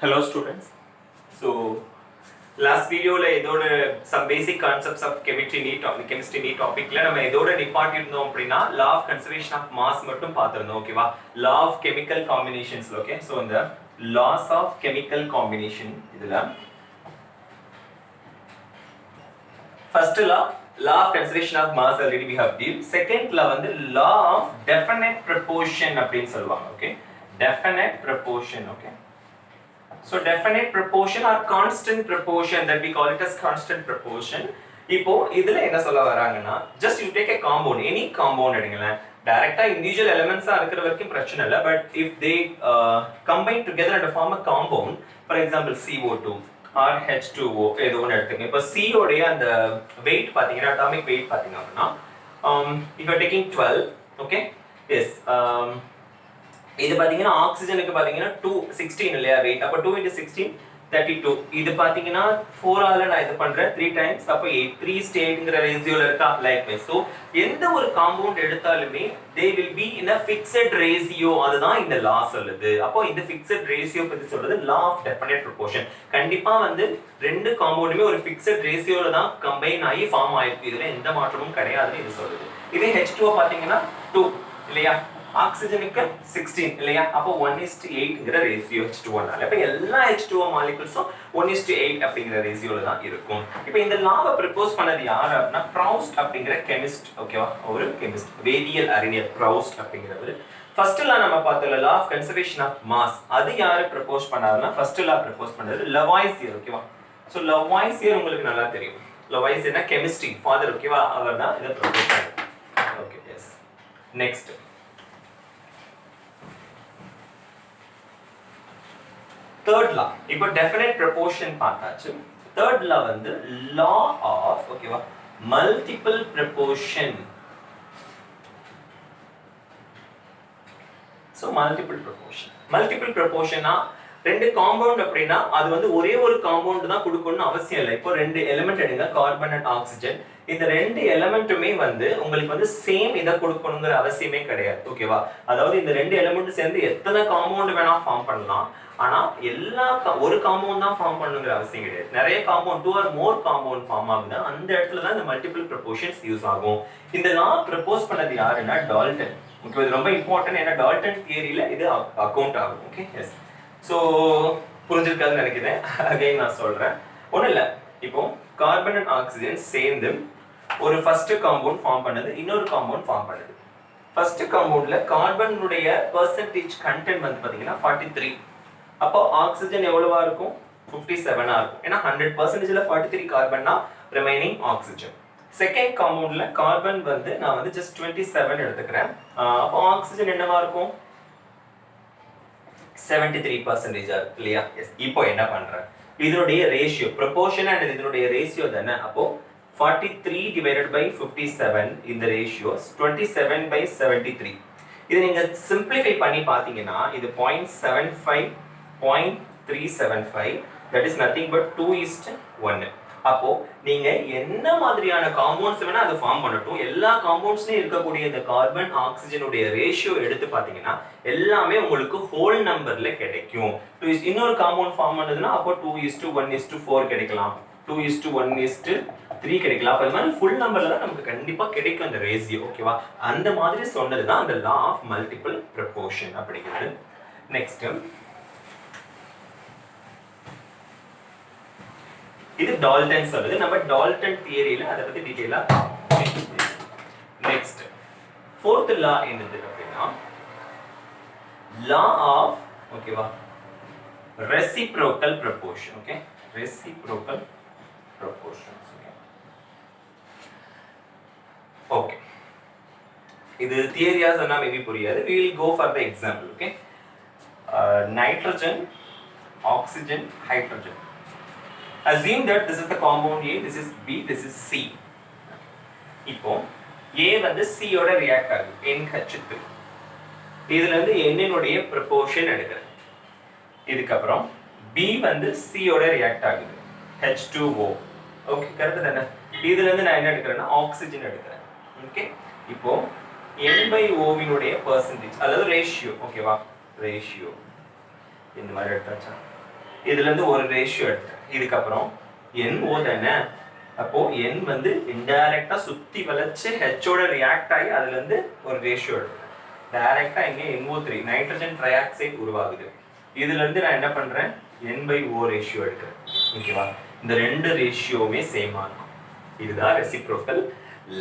Hello students. So last video la idoda some basic concepts of chemistry need topic la நம்ம இதோட நிப்பாட்டி இருந்தோம் அப்படினா law of conservation of mass மட்டும் பார்த்திருந்தோம் ஓகேவா law of chemical combinations okay so இந்த laws of chemical combination இதுல first law of conservation of mass already we have deal second law வந்து law of definite proportion அப்படினு சொல்வாங்க okay definite proportion okay. So definite proportion or constant proportion that we call it as constant proportion. இப்போ இதுல என்ன சொல்ல வராங்கன்னா just you take a compound any compound எடுங்களேன் டைரக்டா individual elements இருக்கிற வரைக்கும் பிரச்சனை இல்ல but if they combine together and form a compound for example CO2 or H2O ஏதோ ஒன்னு எடுத்துங்க இப்போ C உடைய அந்த weight பாத்தீங்கன்னா atomic weight பாத்தீங்கன்னா if you are taking 12 okay yes இது பாத்தீங்கன்னா ஆக்ஸிஜனுக்கு பாத்தீங்கன்னா 216 இல்லையா weight அப்ப 2 into 16 32 இது பாத்தீங்கன்னா 4 ஆல நான் இது பண்றேன் 3 டைம்ஸ் அப்ப 8 3 ஸ்டேட்ங்கற ரேஷியோல இருக்கா லைக்வைஸ் சோ எந்த ஒரு காம்பவுண்ட் எடுத்தாலுமே they will be in a fixed ratio அதுதான் இந்த லா சொல்லுது அப்போ இந்த fixed ratio பத்தி சொல்றது law of definite proportion கண்டிப்பா வந்து ரெண்டு காம்பவுண்டுமே ஒரு fixed ratioல தான் கம்பைன் ஆகி ஃபார்ம் ஆயிருக்கு இதுல எந்த மாற்றமும் கிடையாதுன்னு இது சொல்லுது இதே H2O பாத்தீங்கன்னா 2 இல்லையா ஆக்ஸிஜனுக்கு 16 இல்லையா அப்போ 1:8 ங்கற ரேஷியோ H2O னால அப்ப எல்லா H2O மாலிக்யூல்ஸும் 1:8 அப்படிங்கற ரேஷியோல தான் இருக்கும் இப்போ இந்த லாவை ப்ரொபோஸ் பண்ணது யார் அப்படினா ப்ரௌஸ்ட் அப்படிங்கற கெமிஸ்ட் ஓகேவா ஒரு கெமிஸ்ட் வேதியியல் அறிஞர் ப்ரௌஸ்ட் அப்படிங்கறவர் ஃபர்ஸ்ட் லா நம்ம பார்த்தோம் law of conservation of mass அது யாரு ப்ரொபோஸ் பண்ணாருன்னா ஃபர்ஸ்ட் லா ப்ரொபோஸ் பண்ணது லவாய்சியர் ஓகேவா சோ லவாய்சியர் உங்களுக்கு நல்லா தெரியும் லவாய்சியர்னா கெமிஸ்ட்ரி ஃாதர் ஓகேவா அவர்தான் இத ப்ரொபோஸ் பண்ணாரு okay yes next third law இப்போ definite proportion பார்த்தாச்சு third law வந்து law of ஓகேவா multiple proportion so multiple proportion ரெண்டு காம்பவுண்ட் அப்படினா அது வந்து ஒரே ஒரு காம்பவுண்ட் தான் கொடுக்கணும்னு அவசியம் இல்லை இப்போ ரெண்டு எலிமெண்ட் எடுங்க கார்பன் அண்ட் ஆக்ஸிஜன் இந்த ரெண்டு எலிமெண்ட்டுமே வந்து உங்களுக்கு வந்து சேம் இத கொடுக்கணும்ங்கற அவசியமே கிடையாது ஓகேவா அதாவது இந்த ரெண்டு எலிமெண்ட் சேர்ந்து எத்தனை காம்பவுண்ட் வேணா ஃபார்ம் பண்ணலாம் ஆனா எல்லா ஒரு காம்பவுண்ட் தான் ஃபார்ம் பண்ணனும்ங்கற அவசியம் கிடையாது நிறைய compound 2 or more compound form ஆகுது அந்த இடத்துல தான் இந்த மல்டிபிள் ப்ரொபோர்ஷன்ஸ் யூஸ் ஆகும் இந்த லா ப்ரொபோஸ் பண்ணது யாருன்னா டால்டன் ஓகே இது ரொம்ப இம்பார்ட்டன்ட் ஏன்னா டால்டன் தியரியில இது அக்கவுண்ட் ஆகும் ஓகே எஸ் சோ புரிஞ்சிருக்காதுன்னு நினைக்கிறேன் அகைன் நான் சொல்றேன் ஒண்ணு இல்ல இப்போ கார்பன் அண்ட் ஆக்ஸிஜன் சேர்ந்து ஒரு ஃபர்ஸ்ட் காம்பவுண்ட் ஃபார்ம் பண்ணது இன்னொரு காம்பவுண்ட் ஃபார்ம் பண்ணுது ஃபர்ஸ்ட் காம்பவுண்ட்ல கார்பனுடைய பெர்சன்டேஜ் கண்டென்ட் வந்து பாத்தீங்கன்னா 43 அப்போ ஆக்ஸிஜன் எவ்வளவா இருக்கும் 57 ஆ இருக்கும் ஏன்னா 100%ல 43 கார்பன்னா ரிமைனிங் ஆக்ஸிஜன் செகண்ட் காம்பவுண்ட்ல கார்பன் வந்து நான் வந்து just 27 எடுத்துக்கிறேன் அப்போ ஆக்ஸிஜன் என்னவா இருக்கும் 73% இல்லையா எஸ் இப்போ என்ன பண்றேன் இதனுடைய ரேஷியோ ப்ரொபோர்ஷன் அண்ட் இதனுடைய ரேஷியோ தானே அப்போ 43 divided by 57 இந்த ரேஷியோஸ் 27/73 இது நீங்க சிம்பிளிஃபை பண்ணி பாத்தீங்கன்னா இது 0.375 that is nothing but 2:1 அப்போ நீங்க என்ன மாதிரியான காம்பவுண்ட்ஸ் வேணா அது ஃபார்ம் பண்ணட்டும் எல்லா காம்பவுண்ட்ஸ்லயும் இருக்கக்கூடிய இந்த கார்பன் ஆக்ஸிஜனுடைய ரேஷியோ எடுத்து பாத்தீங்கன்னா எல்லாமே உங்களுக்கு ஹோல் நம்பர்ல கிடைக்கும் இன்னொரு காம்பவுண்ட் ஃபார்ம் பண்ணதுன்னா அப்போ 2:1:4 கிடைக்கலாம் 2:1:3 கிடைக்கலாம் அப்ப இந்த மாதிரி ஃபுல் நம்பர்ல தான் நமக்கு கண்டிப்பா கிடைக்கும் அந்த ரேஷியோ ஓகேவா அந்த மாதிரி சொன்னதுதான் அந்த லா ஆஃப் மல்டிபிள் ப்ரொபோர்ஷன் அப்படிங்கிறது நெக்ஸ்ட் இது டால்டன் சொல்லுது நம்ம டால்டன் தியரியில அத பத்தி டீடைலா நெக்ஸ்ட் fourth law என்னது அப்படினா law of ஓகேவா reciprocal proportion okay reciprocal proportions okay இது தியரியா சொன்னா மேபி புரியாது we will go for the example okay nitrogen oxygen hydrogen assume that this is the compound A this is B this is C இப்போ A வந்து C ஓட react ஆகுது NH3 இதுல இருந்து N னுடைய proportion எடுக்கிறேன் இதுக்கு அப்புறம் B வந்து C ஓட ரியாக்ட் ஆகுது H2O ஓகே கரெக்ட் தானே இதுல இருந்து நான் என்ன எடுக்கிறேன்னா ஆக்ஸிஜன் எடுக்கிறேன் ஓகே இப்போ N/O வினுடைய பெர்சன்டேஜ் அதாவது ரேஷியோ ஓகேவா ரேஷியோ இந்த மாதிரி எடுத்தாச்சா இதுல இருந்து ஒரு ரேஷியோ எடுத்தேன். இதுக்கப்புறம் NO தானே, அப்போ N வந்து இன்டைரக்டா சுத்தி வளைச்சு H ஓட ரியாக்ட் ஆகி அதுல இருந்து ஒரு ரேஷியோ எடுத்தேன். டைரக்டா இங்க NO3 நைட்ரஜன் ட்ரைஆக்சைடு உருவாகுது. இதுல இருந்து நான் என்ன பண்றேன், N/O ரேஷியோ எடுக்கிறேன். ஓகேவா? இந்த ரெண்டு ரேஷியோவுமே சேமா இருக்கும். இதுதான் ரெசிப்ரோக்கல்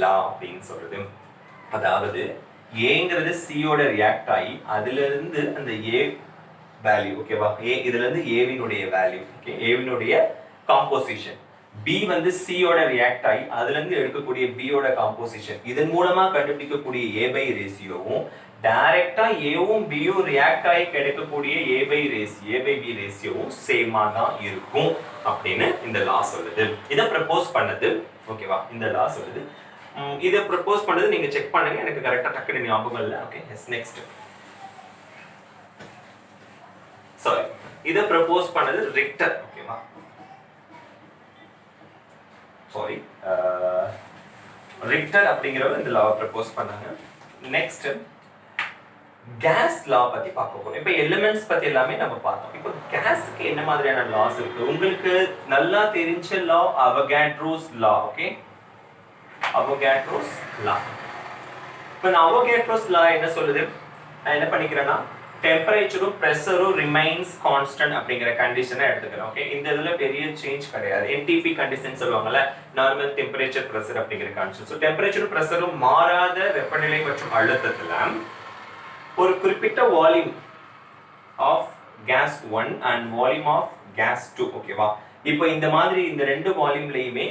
லா அப்படின்னு சொல்றது. அதாவது ஏங்கிறது சியோட ரியாக்ட் ஆகி அதுல இருந்து அந்த ஏ வேல்யூ, ஓகேவா, ஏ இதுல இருந்து ஏவினுடைய வேல்யூ, ஓகே, ஏவினுடைய காம்போசிஷன், பி வந்து சியோட ரியாக்ட் ஆகி அதுல இருந்து எடுக்கக்கூடிய பியோட காம்போசிஷன், இதன் மூலமா கண்டுபிடிக்கக்கூடிய ஏ பை ரேஷியோவும் டைரக்டா ஏவும் பியும் ரியாக்ட் ஆகி கிடைக்கக்கூடிய ஏ பை பி ரேஷியோவும் சேமா தான் இருக்கும் அப்படின்னு இந்த லா சொல்லுது. இதை ப்ரப்போஸ் பண்ணது, ஓகேவா, இந்த லா சொல்லுது. இதை ப்ரப்போஸ் பண்ணது நீங்க செக் பண்ணுங்க, எனக்கு கரெக்டா டக்குனு ஞாபகம் இல்லை. Okay, yes, next. சாரி, இதை ப்ரப்போஸ் பண்ணது ரிக்டர். ஓகேவா, சாரி, ரிக்டர் அப்படிங்கிறவர் இந்த லாவை ப்ரப்போஸ் பண்ணாங்க. நெக்ஸ்ட் கேஸ் லா பத்தி பார்க்க போறோம். இப்போ எலிமெண்ட்ஸ் பத்தி எல்லாமே நம்ம பார்த்தோம். இப்போ கேஸ்க்கு என்ன மாதிரியான லாஸ் இருக்கு உங்களுக்கு நல்லா தெரிஞ்ச லா அவகாட்ரோஸ் லா. ஓகே, அவகாட்ரோஸ் லா. இப்போ நான் அவகாட்ரோஸ் லா என்ன சொல்லுது, நான் என்ன பண்ணிக்கிறேன்னா டெம்பரேச்சரும் பிரஷரும் ரிமைன்ஸ் கான்ஸ்டன்ட் அப்படிங்கிற கண்டிஷனை எடுத்துக்கிறேன். ஓகே, இந்த இதுல பெரிய சேஞ்ச் கிடையாது. NTP கண்டிஷன் சொல்லுவாங்கல்ல, நார்மல் டெம்பரேச்சர் பிரஷர் அப்படிங்கிற கண்டிஷன். ஸோ டெம்பரேச்சரும் பிரஷரும் மாறாத வெப்பநிலை மற்றும் அழுத்தத்துல ஒரு குறிப்பிட்ட volume of gas 1 and volume of gas 2. ஓகேவா, இப்போ இந்த மாதிரி இந்த ரெண்டு வால்யூம்லயுமே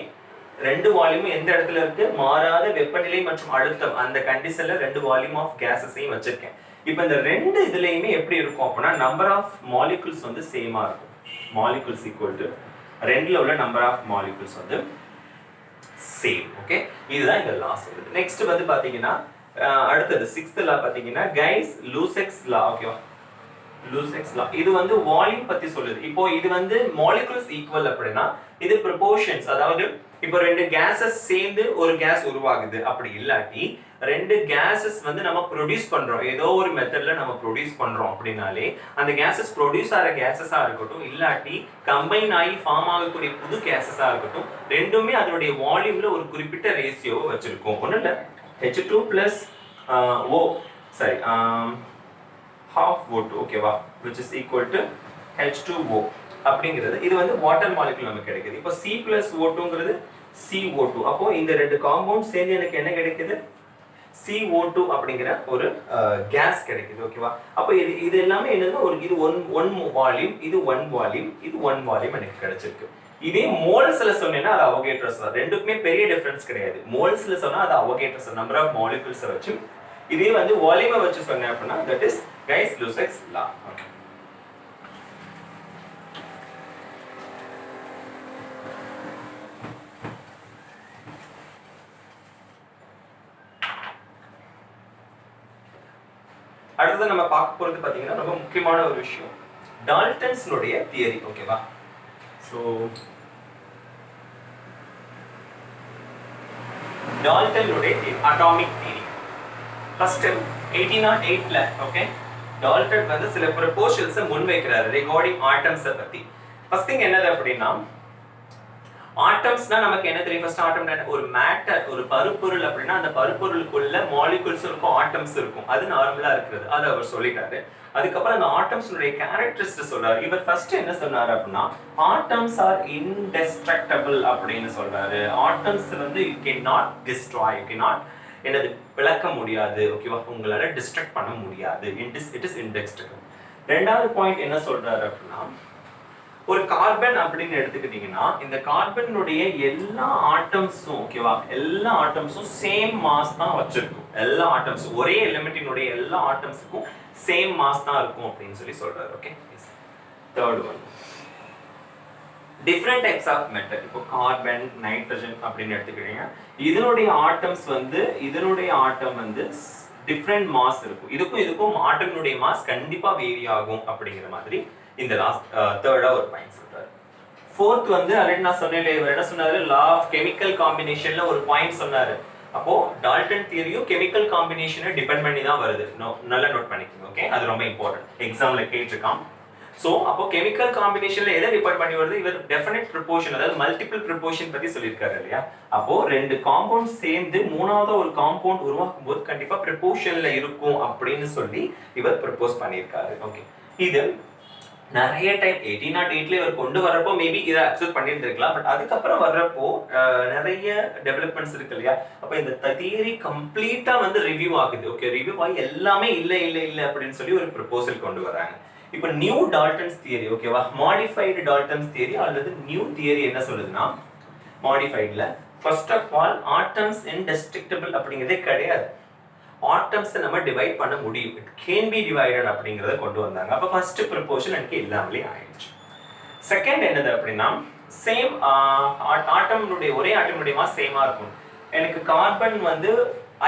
எந்த இடத்துல இருக்கு, மாறாத வெப்பநிலை மற்றும் அழுத்தம் அந்த கண்டிஷன்ல ரெண்டு வால்யூம் ஆஃப் கேஸஸையும் வச்சிருக்கேன். இப்போ இந்த ரெண்டு இதுலயுமே எப்படி இருக்கும் அப்படின்னா நம்பர் ஆஃப் மாலிகுல்ஸ் வந்து சேமா இருக்கும். மாலிகுல்ஸ் ஈக்குவல் டு ரெண்டுல உள்ள நம்பர் ஆஃப் மாலிகுல்ஸ் வந்து சேம். ஓகே, இதுதான் இந்த லா சொல்லுது. நெக்ஸ்ட் வந்து பாத்தீங்கன்னா அடுத்தது 6th லா பாத்தீங்கன்னா கைஸ் லூசெக்ஸ் லா. ஓகேவா, லூசெக்ஸ் லா இது வந்து வால்யூம் பத்தி சொல்லுது. இப்போ இது வந்து மாலிகுல்ஸ் ஈக்குவல் அப்படின்னா இது ப்ரொபோர்ஷன்ஸ், அதாவது இப்போ ரெண்டு கேஸஸ் சேர்ந்து ஒரு கேஸ் உருவாகுது. அப்படி இல்லாட்டி ரெண்டு கேஸஸ் வந்து நம்ம ப்ரொடியூஸ் பண்றோம், ஏதோ ஒரு மெத்தட்ல நம்ம ப்ரொடியூஸ் பண்றோம் அப்படின்னாலே அந்த கேஸஸ் ப்ரொடியூஸ் ஆகிற கேஸஸா இருக்கட்டும் இல்லாட்டி கம்பைன் ஆகி ஃபார்ம் ஆகக்கூடிய புது கேஸஸா இருக்கட்டும், ரெண்டுமே அதனுடைய வால்யூம்ல ஒரு குறிப்பிட்ட ரேஷியோவை வச்சிருக்கும். ஒன்றும் இல்லை, H2 plus O, sorry, half O2, ஓகேவா, which is equal to H2O அப்படிங்கிறது இது வந்து வாட்டர் மாலிகுல் நமக்கு கிடைக்குது. இப்போ C plus O2ங்கிறது CO2. அப்போ இந்த ரெண்டு காம்பவுண்ட் சேர்ந்து எனக்கு என்ன கிடைக்குது, CO2 அப்படிங்கிற ஒரு கேஸ் கிடைக்குது. ஓகேவா, அப்போ இது எல்லாமே என்னன்னா ஒரு இது ஒன் வால்யூம், இது ஒன் வால்யூம், இது ஒன் வால்யூம் எனக்கு கிடைச்சிருக்கு. இதே மோல்ஸ்ல சொன்னேன்னா அது அவகேட்ரோஸ். ரெண்டுக்குமே பெரிய டிஃபரன்ஸ் கிடையாது. மோல்ஸ்ல சொன்னா அது அவகேட்ரோஸ், நம்பர் ஆஃப் மாலிகுல்ஸ் வச்சு. இதே வந்து வால்யூமை வச்சு சொன்னேன் அப்படின்னா that is Gay Lussac's law. Okay, அடுத்தது நம்ம பார்க்க போறது பாத்தீங்கன்னா ரொம்ப முக்கியமான ஒரு விஷயம், டால்டன்ஸ்னுடைய தியரி. ஓகேவா, ஸோ டால்டனுடைய அட்டாமிக் தியரி ஃபர்ஸ்ட் 1808ல. ஓகே, டால்டன் வந்து சில ப்ரொபோசல்ஸ் முன்வைக்கிறாரு ரிகார்டிங் ஆட்டம்ஸ் பத்தி. ஃபர்ஸ்ட் திங் என்னது அப்படின்னா ஆட்டம்ஸ்னா நமக்கு என்ன தெரியும், ஃபர்ஸ்ட் ஆட்டம்னா ஒரு மேட்டர், ஒரு பருப்பொருள் அப்படின்னா அந்த பருப்பொருளுக்குள்ள மாலிகுல்ஸ் இருக்கும், ஆட்டம்ஸ் இருக்கும், அது நார்மலா இருக்குது, அது அவர் சொல்லிட்டாரு. அதுக்கப்புறம் அந்த ஆட்டம்ஸ்னுடைய கேரக்டரிஸ்டிக்ஸ் சொல்றாரு. இவர் ஃபர்ஸ்ட் என்ன சொன்னாரு அப்படின்னா ஆட்டம்ஸ் ஆர் இன்டெஸ்ட்ரக்டபிள் அப்படின்னு சொல்றாரு. ஆட்டம்ஸ் வந்து you can not destroy, you can not என்னது விளக்க முடியாது. ஓகேவா, உங்களால டிஸ்ட்ரக்ட் பண்ண முடியாது, இட் இஸ் இன்டெஸ்ட்ரக்டபிள். ரெண்டாவது பாயிண்ட் என்ன சொல்றாரு அப்படின்னா ஒரு கார்பன் அப்படின்னு எடுத்துக்கிட்டீங்கன்னா இந்த கார்பனுடைய எல்லா ஆட்டம்ஸும், ஓகேவா, எல்லா ஆட்டம்ஸும் சேம் மாஸ் தான் வச்சிருக்கும். எல்லா ஆட்டம்ஸும் ஒரே எலிமெண்டினுடைய எல்லா ஆட்டம்ஸுக்கும் சேம் மாஸ் தான் இருக்கும் அப்படின்னு சொல்லி சொல்றாரு. Okay, third one different types of metal. இப்போ கார்பன், நைட்ரஜன் அப்படின்னு எடுத்துக்கிட்டீங்க, இதனுடைய ஆட்டம்ஸ் வந்து இதனுடைய ஆட்டம் வந்து டிஃப்ரெண்ட் மாஸ் இருக்கும். இதுக்கும் ஆட்டம்னுடைய மாஸ் கண்டிப்பா வேரி ஆகும் அப்படிங்கிற மாதிரி இந்த லாஸ்ட் தேர்டா ஒரு பாயிண்ட் சொல்றாரு. ஃபோர்த் வந்து ஆல்ரெடி நான் சொன்னேன், இவர் என்ன சொன்னாரு, லா ஆஃப் கெமிக்கல் காம்பினேஷன்ல ஒரு பாயிண்ட் சொன்னாரு. அப்போ டால்டன் தியரியும் கெமிக்கல் காம்பினேஷனை டிபெண்ட் பண்ணி தான் வருது. நல்லா நோட் பண்ணிக்கோங்க. ஓகே, அது ரொம்ப இம்பார்ட்டன்ட், எக்ஸாம்ல கேட்டிருக்கான். ஸோ அப்போ கெமிக்கல் காம்பினேஷன்ல எதை டிபெண்ட் பண்ணி வருது, இவர் டெஃபினட் ப்ரொபோர்ஷன் அதாவது மல்டிபிள் ப்ரொபோர்ஷன் பத்தி சொல்லியிருக்காரு இல்லையா. அப்போ ரெண்டு காம்பவுண்ட் சேர்ந்து மூணாவது ஒரு காம்பவுண்ட் உருவாக்கும் போது கண்டிப்பா ப்ரொபோர்ஷன்ல இருக்கும் அப்படின்னு சொல்லி இவர் ப்ரப்போஸ் பண்ணியிருக்காரு. ஓகே, இது நிறைய டைம் 1808 இவர் கொண்டு வரப்போ மேபி இதை அக்செப்ட் பண்ணியிருந்திருக்கலாம். பட் அதுக்கப்புறம் வர்றப்போ நிறைய டெவலப்மெண்ட்ஸ் இருக்கு இல்லையா. அப்போ இந்த தியரி கம்ப்ளீட்டா வந்து ரிவ்யூ ஆகுது. ஓகே, ரிவ்யூ ஆகி எல்லாமே இல்லை இல்லை இல்லை அப்படின்னு சொல்லி ஒரு ப்ரொபோசல் கொண்டு வராங்க. இப்போ நியூ டால்டன்ஸ் தியரி, ஓகேவா, மாடிஃபைடு டால்டன்ஸ் தியரி அல்லது நியூ தியரி என்ன சொல்லுதுன்னா, மாடிஃபைட்ல first of all atoms indestructible அப்படிங்கிறதே கிடையாது. ஆட்டம்ஸ் நம்ம டிவைட் பண்ண முடியும், இட் கேன் பி டிவைடட் அப்படிங்கறத கொண்டு வந்தாங்க. அப்ப ஃபர்ஸ்ட் ப்ரொபோஷன் எனக்கு இல்லாமலே ஆயிடுச்சு. செகண்ட் என்னது அப்படின்னா, சேம் ஆட்டம்னுடைய ஒரே ஆட்டம்னுடைய மாஸ் சேமா இருக்கும். எனக்கு கார்பன் வந்து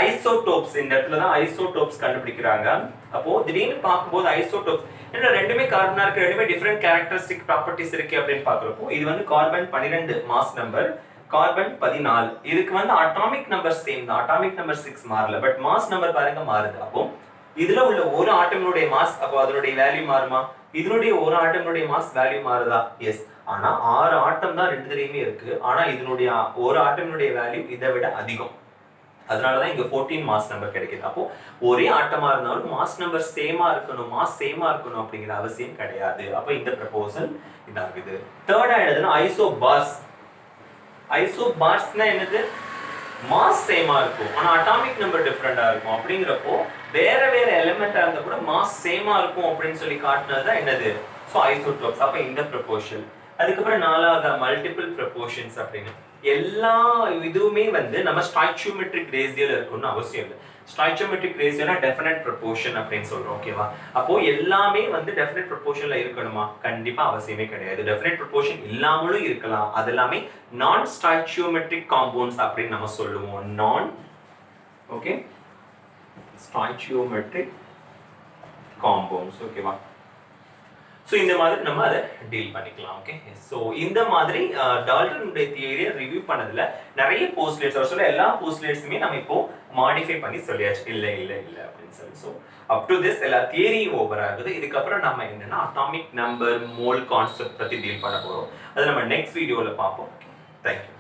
ஐசோடோப்ஸ், இந்த இடத்துல தான் ஐசோடோப்ஸ் கண்டுபிடிக்கிறாங்க. அப்போ திடீர்னு பார்க்கும்போது ஐசோடோப்ஸ் என்ன ரெண்டுமே கார்பனா இருக்கு, ரெண்டுமே டிஃபரெண்ட் கேரக்டரிஸ்டிக் ப்ராப்பர்ட்டிஸ் இருக்கு அப்படின்னு பாக்குறப்போ இது வந்து கார்பன் 12 மாஸ் நம்பர், கார்பன் 14. இதுக்கு வந்து அட்டாமிக் நம்பர் சேம் தான், அட்டாமிக் நம்பர் 6 மாறல, பட் மாஸ் நம்பர் பாருங்க மாறுது. அப்போ இதுல உள்ள ஒரு ஆட்டம்னுடைய மாஸ், அப்போ அதனுடைய வேல்யூ மாறுமா, இதனுடைய ஒரு ஆட்டம்னுடைய மாஸ் வேல்யூ மாறுதா, எஸ். ஆனா 6 ஆட்டம் தான் ரெண்டுலயுமே இருக்கு, ஆனா இதனுடைய ஒரு ஆட்டம்னுடைய வேல்யூ இதை விட அதிகம். அதனாலதான் இங்க 14 மாஸ் நம்பர் கிடைக்குது. அப்போ ஒரே ஆட்டமா இருந்தாலும் மாஸ் நம்பர் சேமா இருக்கணும், மாஸ் சேமா இருக்கணும் அப்படிங்கிற அவசியம் கிடையாது. அப்போ இந்த ப்ரொபோசல் இதாகுது. தேர்டா என்னதுன்னா ஐசோபார்ஸ். ஐசோபார்ஸ்னா என்னது, மாஸ் சேமா இருக்கும் ஆனா அட்டாமிக் நம்பர் டிஃபரெண்டா இருக்கும். அப்படிங்கிறப்போ வேற வேற எலிமெண்டா இருந்தா கூட மாஸ் சேமா இருக்கும் அப்படின்னு சொல்லி காட்டுனதுதான் என்னது, ஸோ ஐசோடோப்ஸ். அப்ப இந்த ப்ரொபோஷன். அதுக்கப்புறம் நாலாவது மல்டிபிள் ப்ரொபோஷன்ஸ் அப்படின்னு எல்லா இதுவுமே வந்து நம்ம ஸ்டாய்ச்சியோமெட்ரிக் ரேஷியோல இருக்கும்னு அவசியம் இல்லை. ஸ்டாய்ச்சியோமெட்ரிக் ரேஷியோனா டெஃபினட் ப்ரொபோர்ஷன் அப்படின்னு சொல்றோம், ஓகேவா. அப்போ எல்லாமே வந்து டெஃபினட் ப்ரொபோர்ஷன்ல இருக்கணுமா, கண்டிப்பா அவசியமே கிடையாது. டெஃபினட் ப்ரொபோர்ஷன் இல்லாமலும் இருக்கலாம். அது எல்லாமே நான் ஸ்டாய்ச்சியோமெட்ரிக் காம்பவுண்ட்ஸ் அப்படின்னு நம்ம சொல்லுவோம். நான் ஓகே ஸ்டாய்ச்சியோமெட்ரிக் காம்பவுண்ட்ஸ், ஓகேவா. ஸோ இந்த மாதிரி நம்ம அதை டீல் பண்ணிக்கலாம். ஓகே, ஸோ இந்த மாதிரி டால்டனுடைய தியரியை ரிவ்யூ பண்ணதுல நிறைய போஸ்ட்லேட்ஸ், அவர் சொல்ல எல்லா போஸ்ட்லேட்ஸுமே நம்ம இப்போ மாடிஃபை பண்ணி சொல்லியாச்சு, இல்லை இல்லை இல்லை அப்படின்னு சொல்லி. ஸோ அப் டு திஸ் எல்லா தியரியும் ஓவர் ஆகுது. இதுக்கப்புறம் நம்ம என்னன்னா அட்டாமிக் நம்பர், மோல் கான்செப்ட் பற்றி டீல் பண்ண போகிறோம். அதை நம்ம நெக்ஸ்ட் வீடியோவில் பார்ப்போம். தேங்க்யூ.